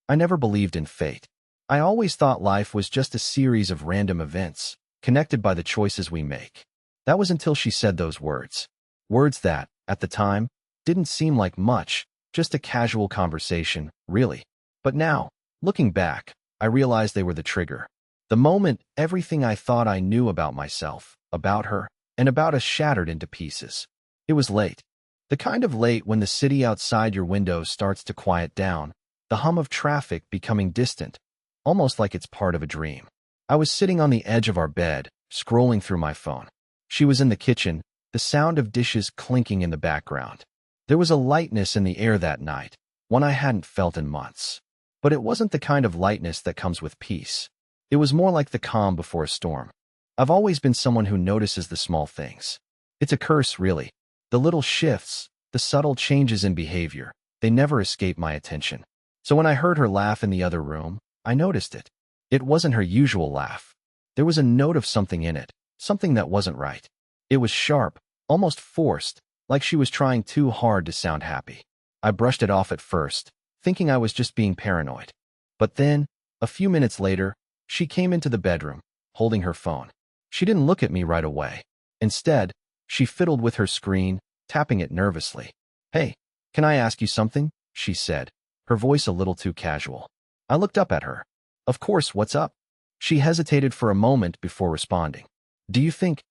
I never believed in fate. I always thought life was just a series of random events, connected by the choices we make. That was until she said those words. Words that, at the time, didn't seem like much, just a casual conversation, really. But now, looking back, I realized they were the trigger. The moment everything I thought I knew about myself, about her, and about us shattered into pieces. It was late. The kind of late when the city outside your window starts to quiet down, the hum of traffic becoming distant, almost like it's part of a dream. I was sitting on the edge of our bed, scrolling through my phone. She was in the kitchen, the sound of dishes clinking in the background. There was a lightness in the air that night, one I hadn't felt in months. But it wasn't the kind of lightness that comes with peace. It was more like the calm before a storm. I've always been someone who notices the small things. It's a curse, really. The little shifts, the subtle changes in behavior, they never escape my attention. So when I heard her laugh in the other room, I noticed it. It wasn't her usual laugh. There was a note of something in it, something that wasn't right. It was sharp, almost forced, like she was trying too hard to sound happy. I brushed it off at first, thinking I was just being paranoid. But then, a few minutes later, she came into the bedroom, holding her phone. She didn't look at me right away. Instead, she fiddled with her screen, tapping it nervously. "Hey, can I ask you something?" she said, her voice a little too casual. I looked up at her. "Of course, what's up?" She hesitated for a moment before responding. Do you think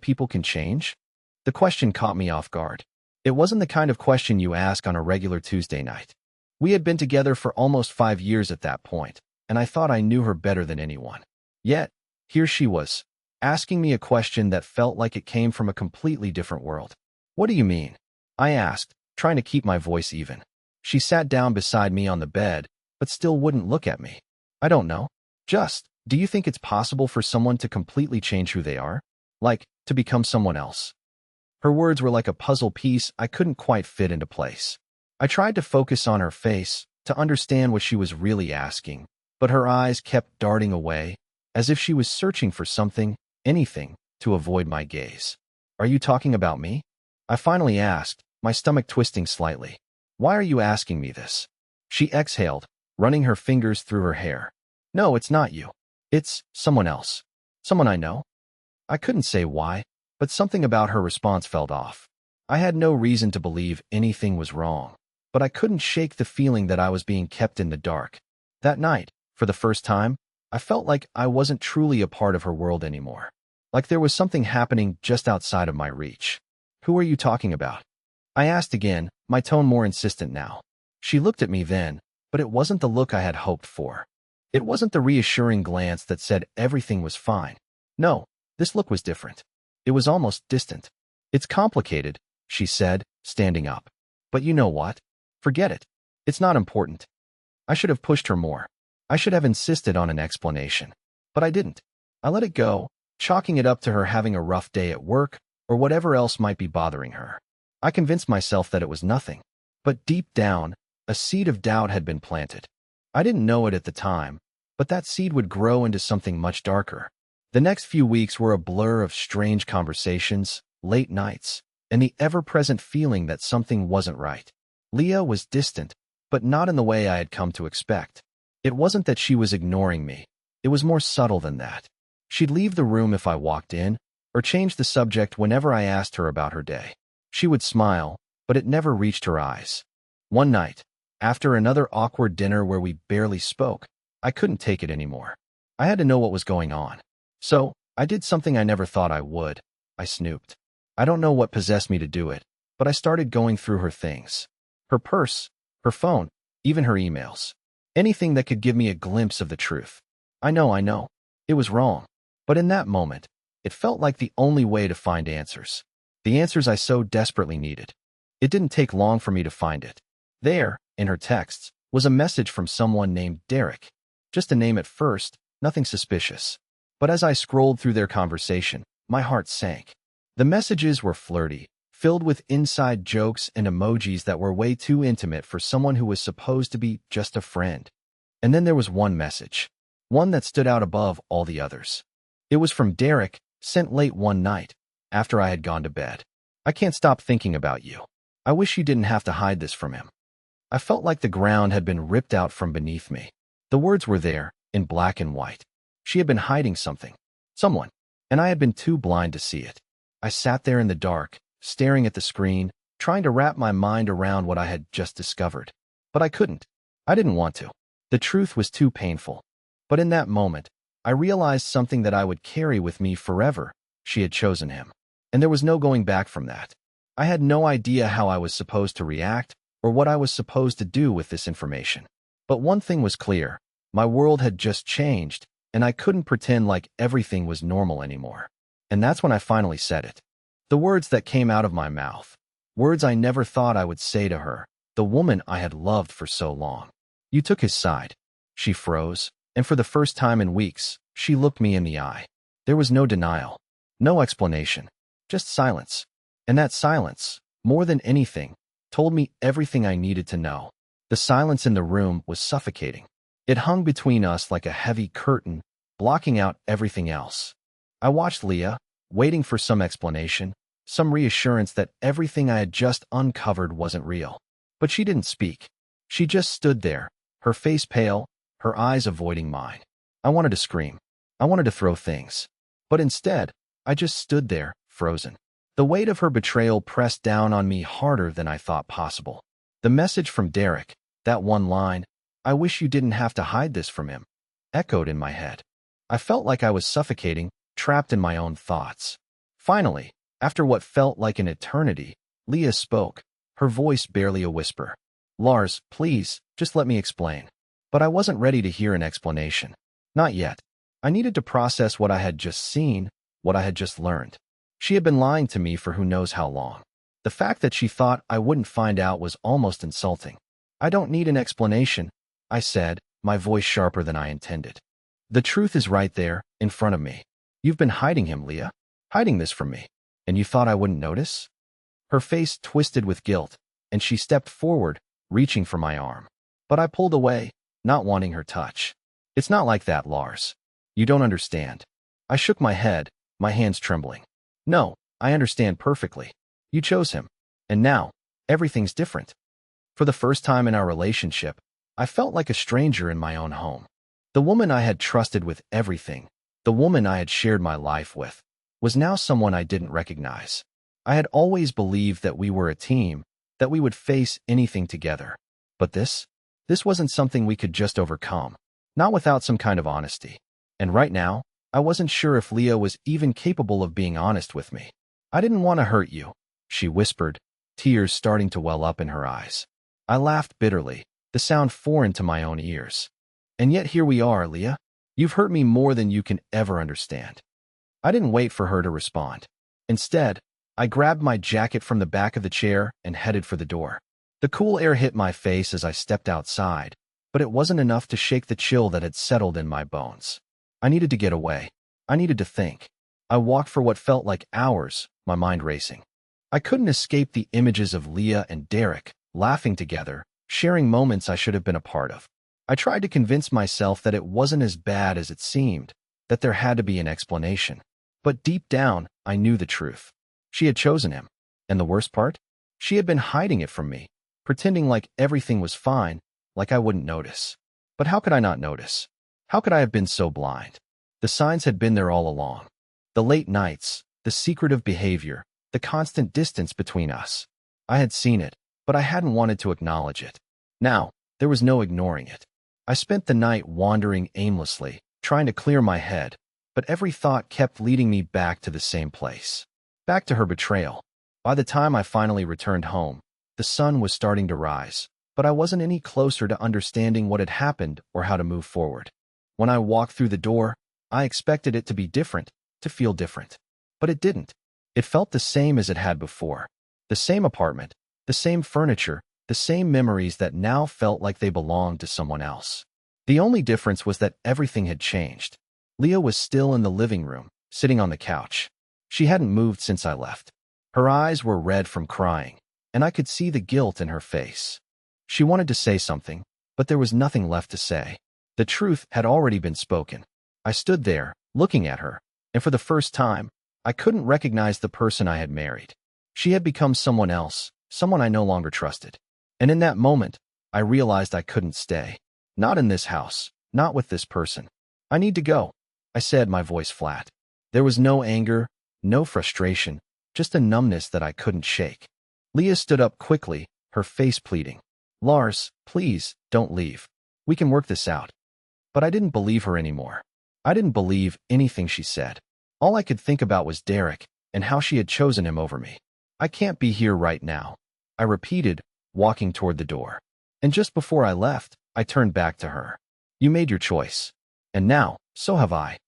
people can change?" The question caught me off guard. It wasn't the kind of question you ask on a regular Tuesday night. We had been together for almost 5 years at that point, and I thought I knew her better than anyone. Yet, here she was, asking me a question that felt like it came from a completely different world. "What do you mean?" I asked, trying to keep my voice even. She sat down beside me on the bed, but still wouldn't look at me. "I don't know. Just, do you think it's possible for someone to completely change who they are? Like, to become someone else?" Her words were like a puzzle piece I couldn't quite fit into place. I tried to focus on her face, to understand what she was really asking, but her eyes kept darting away, as if she was searching for something, anything, to avoid my gaze. "Are you talking about me?" I finally asked, my stomach twisting slightly. "Why are you asking me this?" She exhaled, running her fingers through her hair. "No, it's not you. It's someone else. Someone I know." I couldn't say why, but something about her response felt off. I had no reason to believe anything was wrong, but I couldn't shake the feeling that I was being kept in the dark. That night, for the first time, I felt like I wasn't truly a part of her world anymore. Like there was something happening just outside of my reach. "Who are you talking about?" I asked again, my tone more insistent now. She looked at me then, but it wasn't the look I had hoped for. It wasn't the reassuring glance that said everything was fine. No, this look was different. It was almost distant. "It's complicated," she said, standing up. "But you know what? Forget it. It's not important." I should have pushed her more. I should have insisted on an explanation. But I didn't. I let it go, chalking it up to her having a rough day at work or whatever else might be bothering her. I convinced myself that it was nothing. But deep down, a seed of doubt had been planted. I didn't know it at the time, but that seed would grow into something much darker. The next few weeks were a blur of strange conversations, late nights, and the ever-present feeling that something wasn't right. Leah was distant, but not in the way I had come to expect. It wasn't that she was ignoring me. It was more subtle than that. She'd leave the room if I walked in, or change the subject whenever I asked her about her day. She would smile, but it never reached her eyes. One night, after another awkward dinner where we barely spoke, I couldn't take it anymore. I had to know what was going on. So, I did something I never thought I would. I snooped. I don't know what possessed me to do it, but I started going through her things. Her purse, her phone, even her emails. Anything that could give me a glimpse of the truth. I know. It was wrong. But in that moment, it felt like the only way to find answers. The answers I so desperately needed. It didn't take long for me to find it. There, in her texts, was a message from someone named Derek. Just a name at first, nothing suspicious. But as I scrolled through their conversation, my heart sank. The messages were flirty, filled with inside jokes and emojis that were way too intimate for someone who was supposed to be just a friend. And then there was one message. One that stood out above all the others. It was from Derek, sent late one night, after I had gone to bed. "I can't stop thinking about you. I wish you didn't have to hide this from him." I felt like the ground had been ripped out from beneath me. The words were there, in black and white. She had been hiding something. Someone. And I had been too blind to see it. I sat there in the dark, staring at the screen, trying to wrap my mind around what I had just discovered. But I couldn't. I didn't want to. The truth was too painful. But in that moment, I realized something that I would carry with me forever. She had chosen him. And there was no going back from that. I had no idea how I was supposed to react or what I was supposed to do with this information. But one thing was clear. My world had just changed, and I couldn't pretend like everything was normal anymore. And that's when I finally said it. The words that came out of my mouth. Words I never thought I would say to her, the woman I had loved for so long. You took his side. She froze, and for the first time in weeks, she looked me in the eye. There was no denial, no explanation, just silence. And that silence, more than anything, told me everything I needed to know. The silence in the room was suffocating. It hung between us like a heavy curtain, blocking out everything else. I watched Leah, waiting for some explanation, some reassurance that everything I had just uncovered wasn't real. But she didn't speak. She just stood there, her face pale, her eyes avoiding mine. I wanted to scream. I wanted to throw things. But instead, I just stood there, frozen. The weight of her betrayal pressed down on me harder than I thought possible. The message from Derek, that one line, "I wish you didn't have to hide this from him," echoed in my head. I felt like I was suffocating, trapped in my own thoughts. Finally, after what felt like an eternity, Leah spoke, her voice barely a whisper. "Lars, please, just let me explain." But I wasn't ready to hear an explanation. Not yet. I needed to process what I had just seen, what I had just learned. She had been lying to me for who knows how long. The fact that she thought I wouldn't find out was almost insulting. "I don't need an explanation," I said, my voice sharper than I intended. "The truth is right there, in front of me. You've been hiding him, Leah. Hiding this from me. And you thought I wouldn't notice?" Her face twisted with guilt, and she stepped forward, reaching for my arm. But I pulled away, not wanting her touch. "It's not like that, Lars. You don't understand." I shook my head, my hands trembling. "No, I understand perfectly. You chose him. And now, everything's different." For the first time in our relationship, I felt like a stranger in my own home. The woman I had trusted with everything, the woman I had shared my life with, was now someone I didn't recognize. I had always believed that we were a team, that we would face anything together. But this wasn't something we could just overcome, not without some kind of honesty. And right now, I wasn't sure if Leah was even capable of being honest with me. "I didn't want to hurt you," she whispered, tears starting to well up in her eyes. I laughed bitterly, the sound foreign to my own ears. "And yet here we are, Leah. You've hurt me more than you can ever understand." I didn't wait for her to respond. Instead, I grabbed my jacket from the back of the chair and headed for the door. The cool air hit my face as I stepped outside, but it wasn't enough to shake the chill that had settled in my bones. I needed to get away. I needed to think. I walked for what felt like hours, my mind racing. I couldn't escape the images of Leah and Derek, laughing together, sharing moments I should have been a part of. I tried to convince myself that it wasn't as bad as it seemed, that there had to be an explanation. But deep down, I knew the truth. She had chosen him. And the worst part? She had been hiding it from me, pretending like everything was fine, like I wouldn't notice. But how could I not notice? How could I have been so blind? The signs had been there all along. The late nights, the secretive behavior, the constant distance between us. I had seen it, but I hadn't wanted to acknowledge it. Now, there was no ignoring it. I spent the night wandering aimlessly, trying to clear my head, but every thought kept leading me back to the same place. Back to her betrayal. By the time I finally returned home, the sun was starting to rise, but I wasn't any closer to understanding what had happened or how to move forward. When I walked through the door, I expected it to be different, to feel different. But it didn't. It felt the same as it had before. The same apartment, the same furniture, the same memories that now felt like they belonged to someone else. The only difference was that everything had changed. Leah was still in the living room, sitting on the couch. She hadn't moved since I left. Her eyes were red from crying, and I could see the guilt in her face. She wanted to say something, but there was nothing left to say. The truth had already been spoken. I stood there, looking at her, and for the first time, I couldn't recognize the person I had married. She had become someone else, someone I no longer trusted. And in that moment, I realized I couldn't stay. Not in this house. Not with this person. I need to go, I said, my voice flat. There was no anger, no frustration, just a numbness that I couldn't shake. Leah stood up quickly, her face pleading. Lars, please, don't leave. We can work this out. But I didn't believe her anymore. I didn't believe anything she said. All I could think about was Derek and how she had chosen him over me. I can't be here right now, I repeated, walking toward the door. And just before I left, I turned back to her. You made your choice. And now, so have I.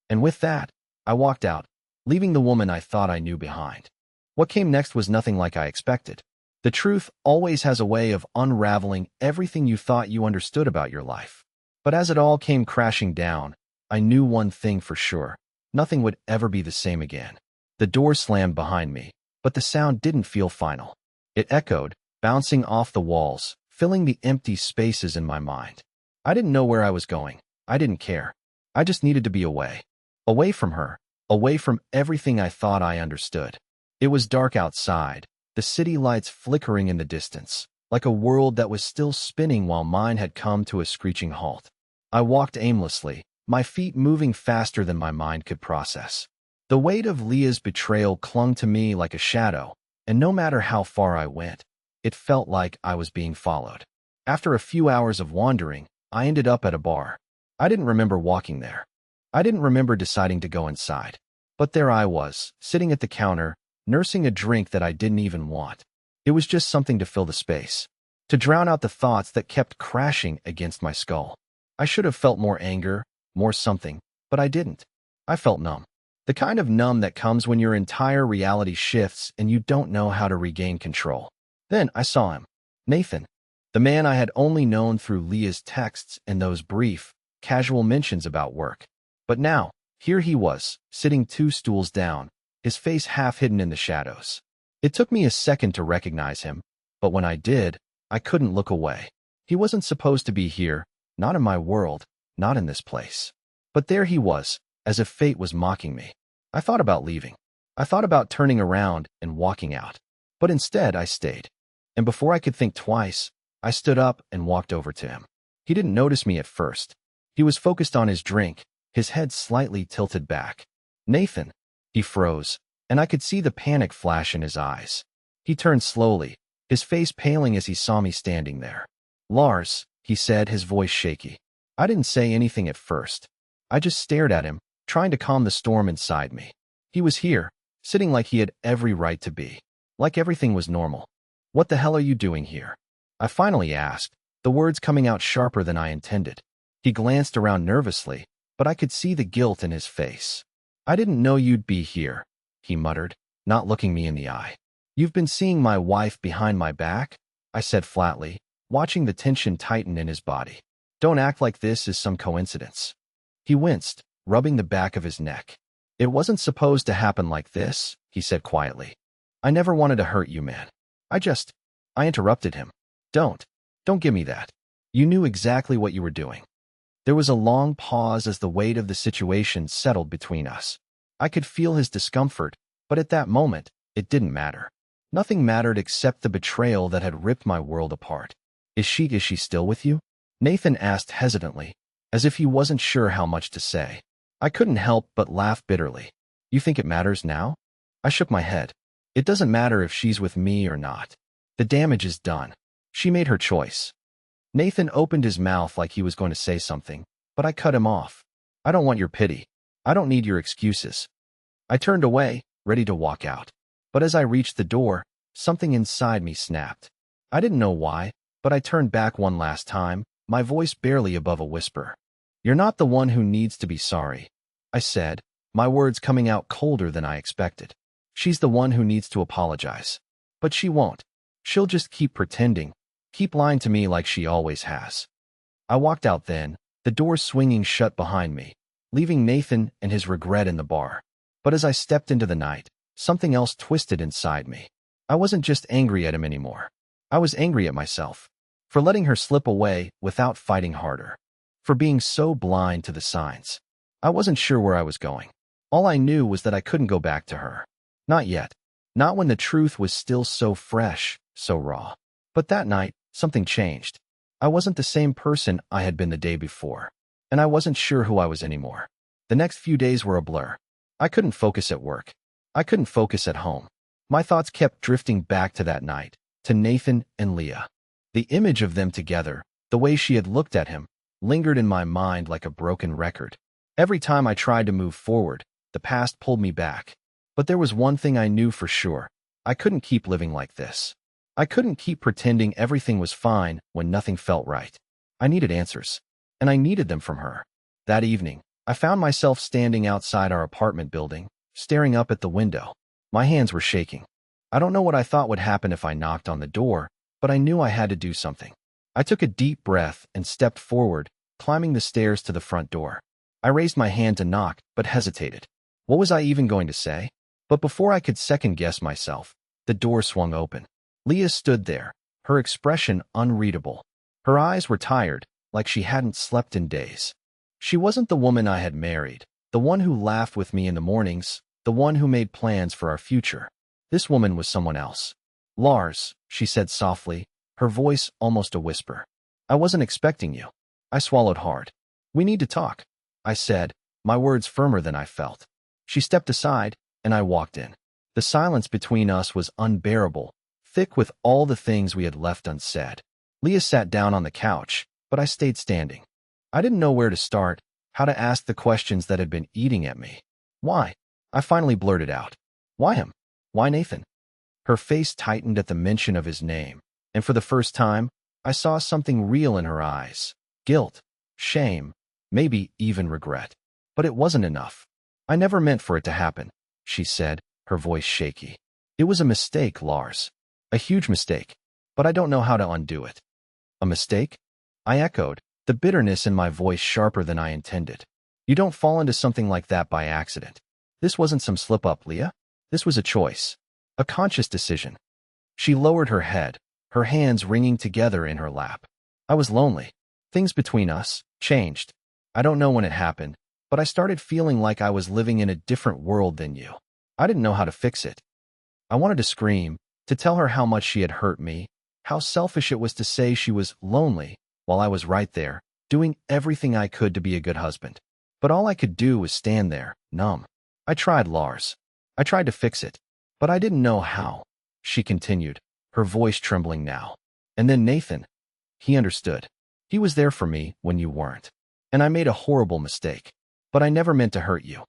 And with that, I walked out, leaving the woman I thought I knew behind. What came next was nothing like I expected. The truth always has a way of unraveling everything you thought you understood about your life. But as it all came crashing down, I knew one thing for sure. Nothing would ever be the same again. The door slammed behind me, but the sound didn't feel final. It echoed, bouncing off the walls, filling the empty spaces in my mind. I didn't know where I was going. I didn't care. I just needed to be away. Away from her. Away from everything I thought I understood. It was dark outside, the city lights flickering in the distance, like a world that was still spinning while mine had come to a screeching halt. I walked aimlessly, my feet moving faster than my mind could process. The weight of Leah's betrayal clung to me like a shadow, and no matter how far I went, it felt like I was being followed. After a few hours of wandering, I ended up at a bar. I didn't remember walking there. I didn't remember deciding to go inside. But there I was, sitting at the counter, nursing a drink that I didn't even want. It was just something to fill the space, to drown out the thoughts that kept crashing against my skull. I should have felt more anger, more something, but I didn't. I felt numb. The kind of numb that comes when your entire reality shifts and you don't know how to regain control. Then I saw him. Nathan. The man I had only known through Leah's texts and those brief, casual mentions about work. But now, here he was, sitting 2 stools down, his face half hidden in the shadows. It took me a second to recognize him, but when I did, I couldn't look away. He wasn't supposed to be here, not in my world, not in this place. But there he was, as if fate was mocking me. I thought about leaving. I thought about turning around and walking out. But instead, I stayed. And before I could think twice, I stood up and walked over to him. He didn't notice me at first. He was focused on his drink, his head slightly tilted back. Nathan. He froze, and I could see the panic flash in his eyes. He turned slowly, his face paling as he saw me standing there. Lars, he said, his voice shaky. I didn't say anything at first. I just stared at him, trying to calm the storm inside me. He was here, sitting like he had every right to be. Like everything was normal. What the hell are you doing here? I finally asked, the words coming out sharper than I intended. He glanced around nervously, but I could see the guilt in his face. I didn't know you'd be here, he muttered, not looking me in the eye. You've been seeing my wife behind my back? I said flatly, watching the tension tighten in his body. Don't act like this is some coincidence. He winced, rubbing the back of his neck. It wasn't supposed to happen like this, he said quietly. I never wanted to hurt you, man. I interrupted him. Don't give me that. You knew exactly what you were doing. There was a long pause as the weight of the situation settled between us. I could feel his discomfort, but at that moment, it didn't matter. Nothing mattered except the betrayal that had ripped my world apart. Is she still with you? Nathan asked hesitantly, as if he wasn't sure how much to say. I couldn't help but laugh bitterly. You think it matters now? I shook my head. It doesn't matter if she's with me or not. The damage is done. She made her choice. Nathan opened his mouth like he was going to say something, but I cut him off. I don't want your pity. I don't need your excuses. I turned away, ready to walk out. But as I reached the door, something inside me snapped. I didn't know why, but I turned back one last time, my voice barely above a whisper. You're not the one who needs to be sorry, I said, my words coming out colder than I expected. She's the one who needs to apologize. But she won't. She'll just keep pretending, keep lying to me like she always has. I walked out then, the door swinging shut behind me, leaving Nathan and his regret in the bar. But as I stepped into the night, something else twisted inside me. I wasn't just angry at him anymore. I was angry at myself. For letting her slip away without fighting harder. For being so blind to the signs. I wasn't sure where I was going. All I knew was that I couldn't go back to her. Not yet. Not when the truth was still so fresh, so raw. But that night, something changed. I wasn't the same person I had been the day before, and I wasn't sure who I was anymore. The next few days were a blur. I couldn't focus at work. I couldn't focus at home. My thoughts kept drifting back to that night, to Nathan and Leah. The image of them together, the way she had looked at him, lingered in my mind like a broken record. Every time I tried to move forward, the past pulled me back. But there was one thing I knew for sure. I couldn't keep living like this. I couldn't keep pretending everything was fine when nothing felt right. I needed answers, and I needed them from her. That evening, I found myself standing outside our apartment building, staring up at the window. My hands were shaking. I don't know what I thought would happen if I knocked on the door, but I knew I had to do something. I took a deep breath and stepped forward, climbing the stairs to the front door. I raised my hand to knock, but hesitated. What was I even going to say? But before I could second-guess myself, the door swung open. Leah stood there, her expression unreadable. Her eyes were tired, like she hadn't slept in days. She wasn't the woman I had married, the one who laughed with me in the mornings, the one who made plans for our future. This woman was someone else. "Lars," she said softly, her voice almost a whisper. "I wasn't expecting you." I swallowed hard. "We need to talk," I said, my words firmer than I felt. She stepped aside, and I walked in. The silence between us was unbearable, thick with all the things we had left unsaid. Leah sat down on the couch, but I stayed standing. I didn't know where to start, how to ask the questions that had been eating at me. "Why?" I finally blurted out. "Why him? Why Nathan?" Her face tightened at the mention of his name, and for the first time, I saw something real in her eyes. Guilt, shame, maybe even regret. But it wasn't enough. "I never meant for it to happen," she said, her voice shaky. "It was a mistake, Lars. A huge mistake. But I don't know how to undo it." "A mistake?" I echoed, the bitterness in my voice sharper than I intended. "You don't fall into something like that by accident. This wasn't some slip-up, Leah. This was a choice. A conscious decision." She lowered her head, her hands wringing together in her lap. "I was lonely. Things between us changed. I don't know when it happened, but I started feeling like I was living in a different world than you. I didn't know how to fix it." I wanted to scream, to tell her how much she had hurt me, how selfish it was to say she was lonely, while I was right there, doing everything I could to be a good husband. But all I could do was stand there, numb. "I tried, Lars. I tried to fix it, but I didn't know how," she continued, her voice trembling now. "And then Nathan. He understood. He was there for me when you weren't. And I made a horrible mistake. But I never meant to hurt you."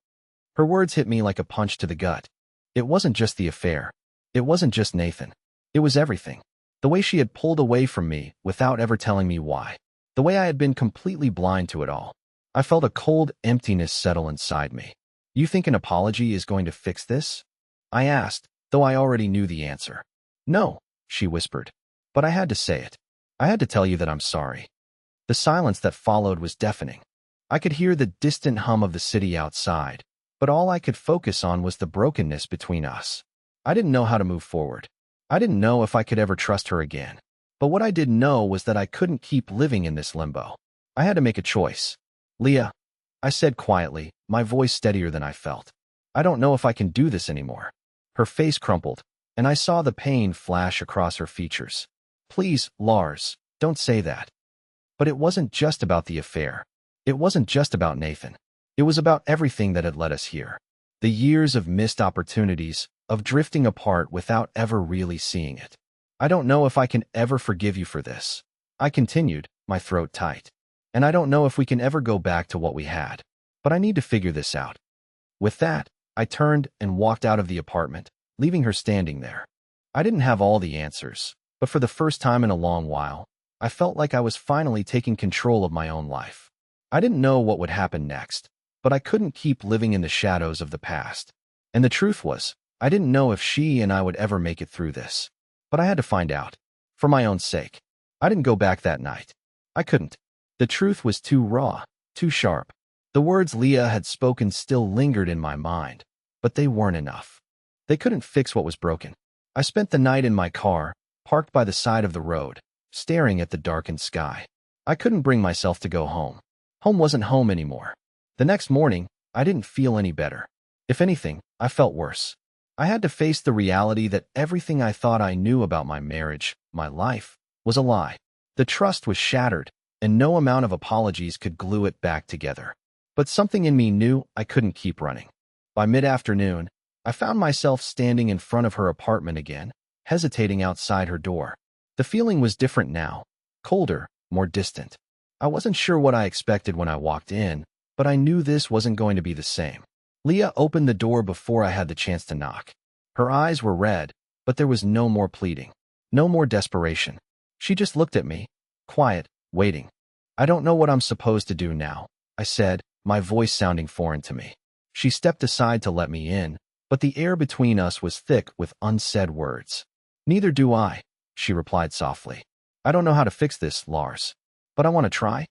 Her words hit me like a punch to the gut. It wasn't just the affair. It wasn't just Nathan. It was everything. The way she had pulled away from me without ever telling me why. The way I had been completely blind to it all. I felt a cold emptiness settle inside me. "You think an apology is going to fix this?" I asked, though I already knew the answer. "No," she whispered. "But I had to say it. I had to tell you that I'm sorry." The silence that followed was deafening. I could hear the distant hum of the city outside, but all I could focus on was the brokenness between us. I didn't know how to move forward. I didn't know if I could ever trust her again. But what I did know was that I couldn't keep living in this limbo. I had to make a choice. "Leah," I said quietly, my voice steadier than I felt. "I don't know if I can do this anymore." Her face crumpled, and I saw the pain flash across her features. "Please, Lars, don't say that." But it wasn't just about the affair. It wasn't just about Nathan. It was about everything that had led us here. The years of missed opportunities, of drifting apart without ever really seeing it. "I don't know if I can ever forgive you for this," I continued, my throat tight. "And I don't know if we can ever go back to what we had. But I need to figure this out." With that, I turned and walked out of the apartment, leaving her standing there. I didn't have all the answers, but for the first time in a long while, I felt like I was finally taking control of my own life. I didn't know what would happen next, but I couldn't keep living in the shadows of the past. And the truth was, I didn't know if she and I would ever make it through this. But I had to find out. For my own sake. I didn't go back that night. I couldn't. The truth was too raw, too sharp. The words Leah had spoken still lingered in my mind, but they weren't enough. They couldn't fix what was broken. I spent the night in my car, parked by the side of the road, staring at the darkened sky. I couldn't bring myself to go home. Home wasn't home anymore. The next morning, I didn't feel any better. If anything, I felt worse. I had to face the reality that everything I thought I knew about my marriage, my life, was a lie. The trust was shattered, and no amount of apologies could glue it back together. But something in me knew I couldn't keep running. By mid-afternoon, I found myself standing in front of her apartment again, hesitating outside her door. The feeling was different now, colder, more distant. I wasn't sure what I expected when I walked in, but I knew this wasn't going to be the same. Leah opened the door before I had the chance to knock. Her eyes were red, but there was no more pleading, no more desperation. She just looked at me, quiet, waiting. "I don't know what I'm supposed to do now," I said, my voice sounding foreign to me. She stepped aside to let me in, but the air between us was thick with unsaid words. "Neither do I," she replied softly. "I don't know how to fix this, Lars, but I want to try."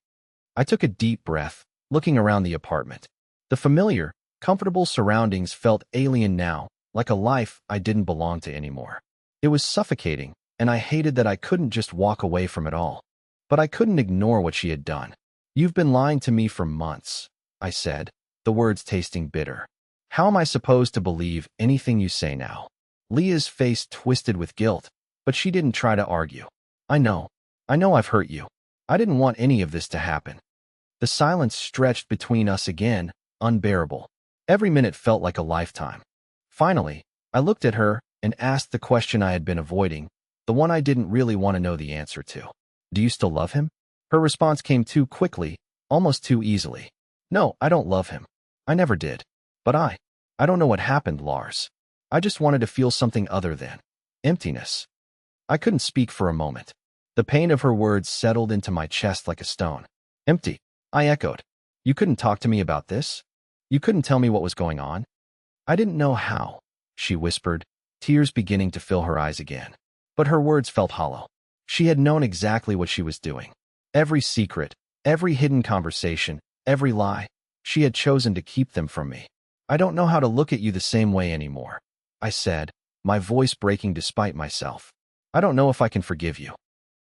I took a deep breath, looking around the apartment. The familiar, comfortable surroundings felt alien now, like a life I didn't belong to anymore. It was suffocating, and I hated that I couldn't just walk away from it all. But I couldn't ignore what she had done. "You've been lying to me for months," I said, the words tasting bitter. "How am I supposed to believe anything you say now?" Leah's face twisted with guilt, but she didn't try to argue. I know I've hurt you. I didn't want any of this to happen." The silence stretched between us again, unbearable. Every minute felt like a lifetime. Finally, I looked at her and asked the question I had been avoiding, the one I didn't really want to know the answer to. "Do you still love him?" Her response came too quickly, almost too easily. "No, I don't love him. I never did. But I don't know what happened, Lars. I just wanted to feel something other than emptiness." I couldn't speak for a moment. The pain of her words settled into my chest like a stone. "Empty," I echoed. "You couldn't talk to me about this? You couldn't tell me what was going on?" "I didn't know how," she whispered, tears beginning to fill her eyes again. But her words felt hollow. She had known exactly what she was doing. Every secret, every hidden conversation, every lie, she had chosen to keep them from me. "I don't know how to look at you the same way anymore," I said, my voice breaking despite myself. "I don't know if I can forgive you."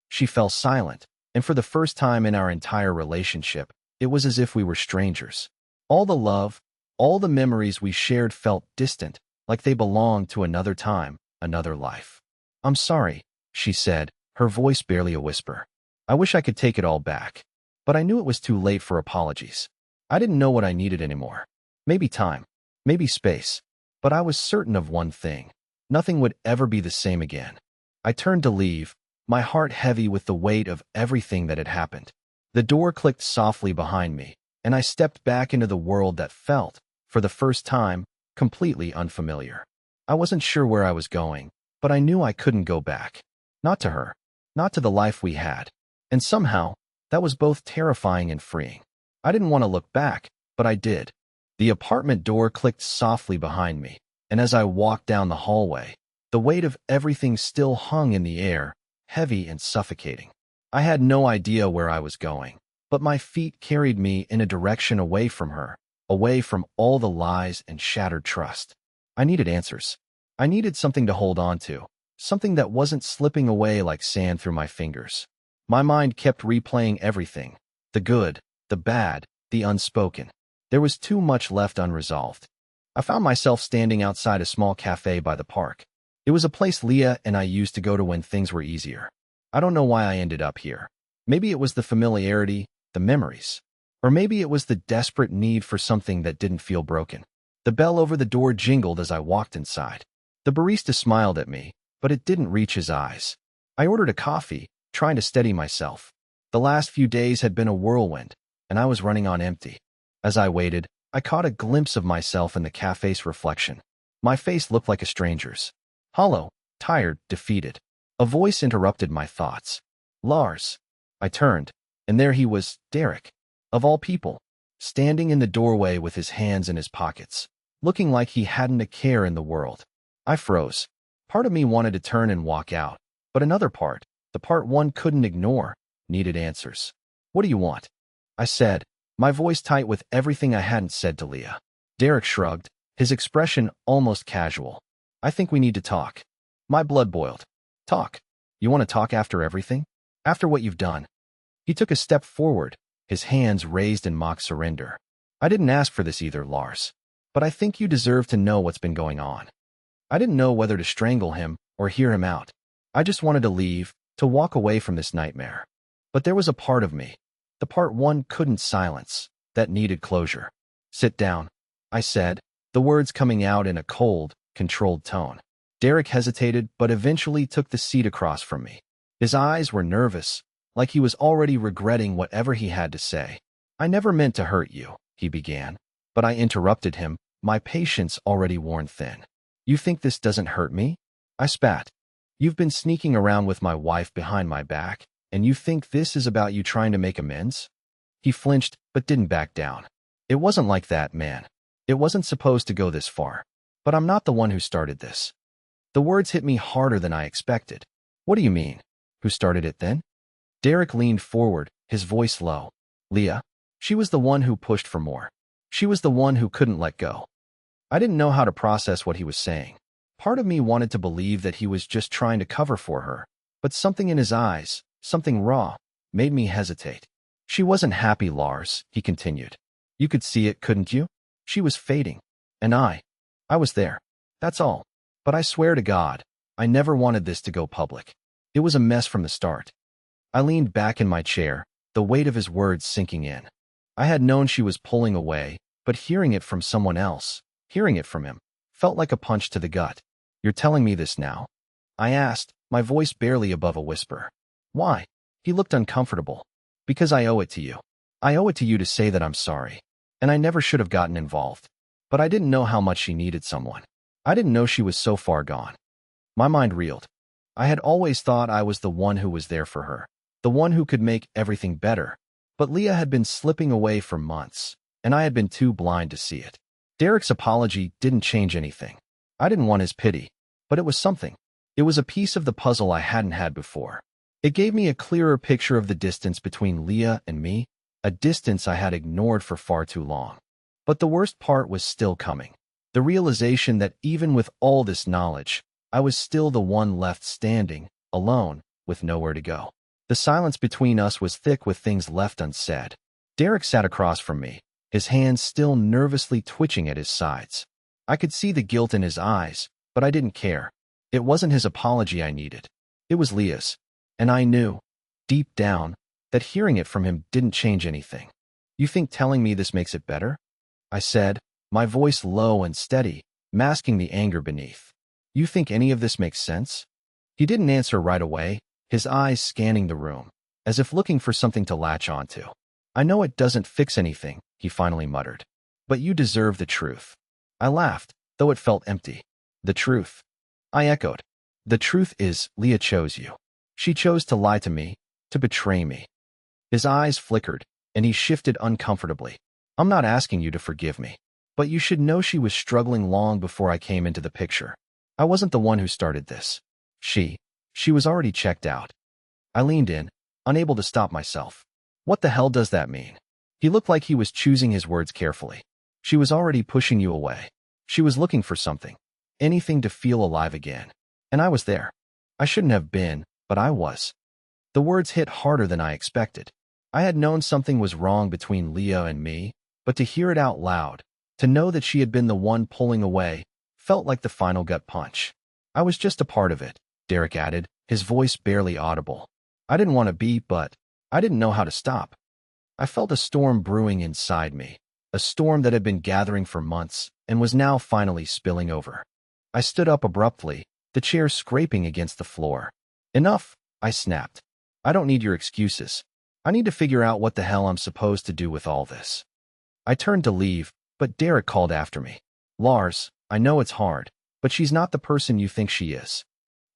She fell silent, and for the first time in our entire relationship, it was as if we were strangers. All the love, all the memories we shared felt distant, like they belonged to another time, another life. "I'm sorry," she said, her voice barely a whisper. "I wish I could take it all back. But I knew it was too late for apologies. I didn't know what I needed anymore. Maybe time, maybe space. But I was certain of one thing. Nothing would ever be the same again." I turned to leave, my heart heavy with the weight of everything that had happened. The door clicked softly behind me, and I stepped back into the world that felt, for the first time, completely unfamiliar. I wasn't sure where I was going, but I knew I couldn't go back. Not to her, not to the life we had. And somehow, that was both terrifying and freeing. I didn't want to look back, but I did. The apartment door clicked softly behind me, and as I walked down the hallway, the weight of everything still hung in the air, heavy and suffocating. I had no idea where I was going, but my feet carried me in a direction away from her, away from all the lies and shattered trust. I needed answers. I needed something to hold on to, something that wasn't slipping away like sand through my fingers. My mind kept replaying everything, the good, the bad, the unspoken. There was too much left unresolved. I found myself standing outside a small cafe by the park. It was a place Leah and I used to go to when things were easier. I don't know why I ended up here. Maybe it was the familiarity, the memories. Or maybe it was the desperate need for something that didn't feel broken. The bell over the door jingled as I walked inside. The barista smiled at me, but it didn't reach his eyes. I ordered a coffee, trying to steady myself. The last few days had been a whirlwind, and I was running on empty. As I waited, I caught a glimpse of myself in the cafe's reflection. My face looked like a stranger's. Hollow, tired, defeated. A voice interrupted my thoughts. "Lars." I turned, and there he was, Derek. Of all people, standing in the doorway with his hands in his pockets, looking like he hadn't a care in the world. I froze. Part of me wanted to turn and walk out, but another part, the part one couldn't ignore, needed answers. "What do you want?" I said, my voice tight with everything I hadn't said to Leah. Derek shrugged, his expression almost casual. "I think we need to talk." My blood boiled. "Talk? You want to talk after everything? After what you've done?" He took a step forward, his hands raised in mock surrender. "I didn't ask for this either, Lars. But I think you deserve to know what's been going on." I didn't know whether to strangle him or hear him out. I just wanted to leave, to walk away from this nightmare. But there was a part of me, the part one couldn't silence, that needed closure. Sit down, I said, the words coming out in a cold, controlled tone. Derek hesitated but eventually took the seat across from me. His eyes were nervous, like he was already regretting whatever he had to say. I never meant to hurt you, he began, but I interrupted him, my patience already worn thin. You think this doesn't hurt me? I spat. You've been sneaking around with my wife behind my back, and you think this is about you trying to make amends? He flinched, but didn't back down. It wasn't like that, man. It wasn't supposed to go this far. But I'm not the one who started this. The words hit me harder than I expected. What do you mean? Who started it then? Derek leaned forward, his voice low. Leah. She was the one who pushed for more. She was the one who couldn't let go. I didn't know how to process what he was saying. Part of me wanted to believe that he was just trying to cover for her, but something in his eyes, something raw, made me hesitate. She wasn't happy, Lars, he continued. You could see it, couldn't you? She was fading. And I was there. That's all. But I swear to God, I never wanted this to go public. It was a mess from the start. I leaned back in my chair, the weight of his words sinking in. I had known she was pulling away, but hearing it from someone else, hearing it from him, felt like a punch to the gut. You're telling me this now? I asked, my voice barely above a whisper. Why? He looked uncomfortable. Because I owe it to you. I owe it to you to say that I'm sorry. And I never should have gotten involved. But I didn't know how much she needed someone. I didn't know she was so far gone. My mind reeled. I had always thought I was the one who was there for her, the one who could make everything better. But Leah had been slipping away for months, and I had been too blind to see it. Derek's apology didn't change anything. I didn't want his pity, but it was something. It was a piece of the puzzle I hadn't had before. It gave me a clearer picture of the distance between Leah and me, a distance I had ignored for far too long. But the worst part was still coming. The realization that even with all this knowledge, I was still the one left standing, alone, with nowhere to go. The silence between us was thick with things left unsaid. Derek sat across from me, his hands still nervously twitching at his sides. I could see the guilt in his eyes, but I didn't care. It wasn't his apology I needed. It was Leah's. And I knew, deep down, that hearing it from him didn't change anything. You think telling me this makes it better? I said, my voice low and steady, masking the anger beneath. You think any of this makes sense? He didn't answer right away, his eyes scanning the room, as if looking for something to latch onto. I know it doesn't fix anything, he finally muttered. But you deserve the truth. I laughed, though it felt empty. The truth. I echoed. The truth is, Leah chose you. She chose to lie to me, to betray me. His eyes flickered, and he shifted uncomfortably. I'm not asking you to forgive me, but you should know she was struggling long before I came into the picture. I wasn't the one who started this. She was already checked out. I leaned in, unable to stop myself. What the hell does that mean? He looked like he was choosing his words carefully. She was already pushing you away. She was looking for something, anything to feel alive again. And I was there. I shouldn't have been, but I was. The words hit harder than I expected. I had known something was wrong between Leah and me, but to hear it out loud, to know that she had been the one pulling away, felt like the final gut punch. I was just a part of it, Derek added, his voice barely audible. I didn't want to be, but I didn't know how to stop. I felt a storm brewing inside me, a storm that had been gathering for months and was now finally spilling over. I stood up abruptly, the chair scraping against the floor. Enough, I snapped. I don't need your excuses. I need to figure out what the hell I'm supposed to do with all this. I turned to leave, but Derek called after me. Lars, I know it's hard, but she's not the person you think she is.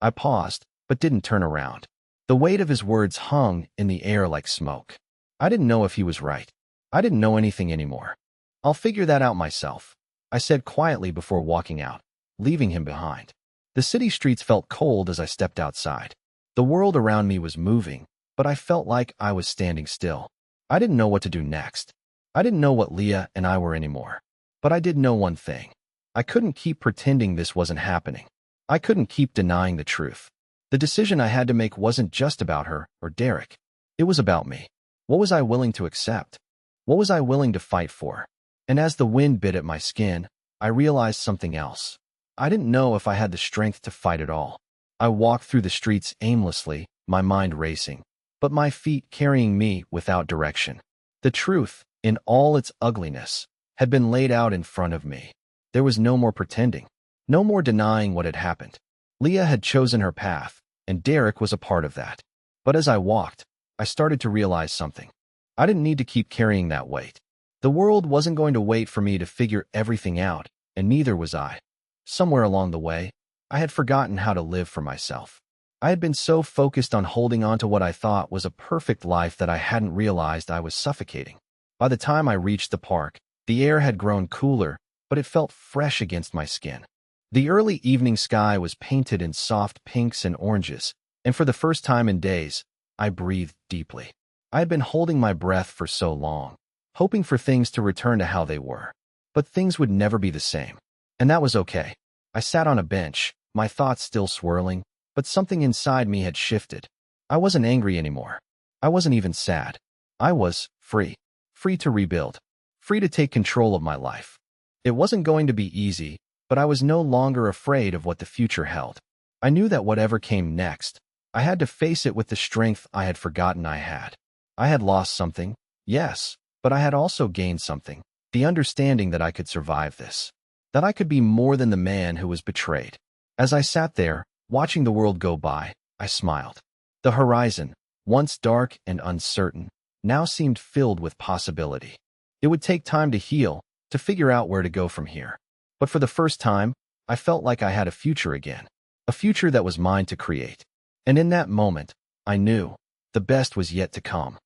I paused, but didn't turn around. The weight of his words hung in the air like smoke. I didn't know if he was right. I didn't know anything anymore. I'll figure that out myself, I said quietly before walking out, leaving him behind. The city streets felt cold as I stepped outside. The world around me was moving, but I felt like I was standing still. I didn't know what to do next. I didn't know what Leah and I were anymore. But I did know one thing. I couldn't keep pretending this wasn't happening. I couldn't keep denying the truth. The decision I had to make wasn't just about her or Derek. It was about me. What was I willing to accept? What was I willing to fight for? And as the wind bit at my skin, I realized something else. I didn't know if I had the strength to fight at all. I walked through the streets aimlessly, my mind racing. but my feet carrying me without direction. The truth, in all its ugliness, had been laid out in front of me. There was no more pretending, no more denying what had happened. Leah had chosen her path, and Derek was a part of that. But as I walked, I started to realize something. I didn't need to keep carrying that weight. The world wasn't going to wait for me to figure everything out, and neither was I. Somewhere along the way, I had forgotten how to live for myself. I had been so focused on holding on to what I thought was a perfect life that I hadn't realized I was suffocating. By the time I reached the park, the air had grown cooler, but it felt fresh against my skin. The early evening sky was painted in soft pinks and oranges, and for the first time in days, I breathed deeply. I had been holding my breath for so long, hoping for things to return to how they were. But things would never be the same. And that was okay. I sat on a bench, my thoughts still swirling, but something inside me had shifted. I wasn't angry anymore. I wasn't even sad. I was free. Free to rebuild. Free to take control of my life. It wasn't going to be easy, but I was no longer afraid of what the future held. I knew that whatever came next, I had to face it with the strength I had forgotten I had. I had lost something, yes, but I had also gained something, the understanding that I could survive this, that I could be more than the man who was betrayed. As I sat there, watching the world go by, I smiled. The horizon, once dark and uncertain, now seemed filled with possibility. It would take time to heal, to figure out where to go from here. But for the first time, I felt like I had a future again, a future that was mine to create. And in that moment, I knew the best was yet to come.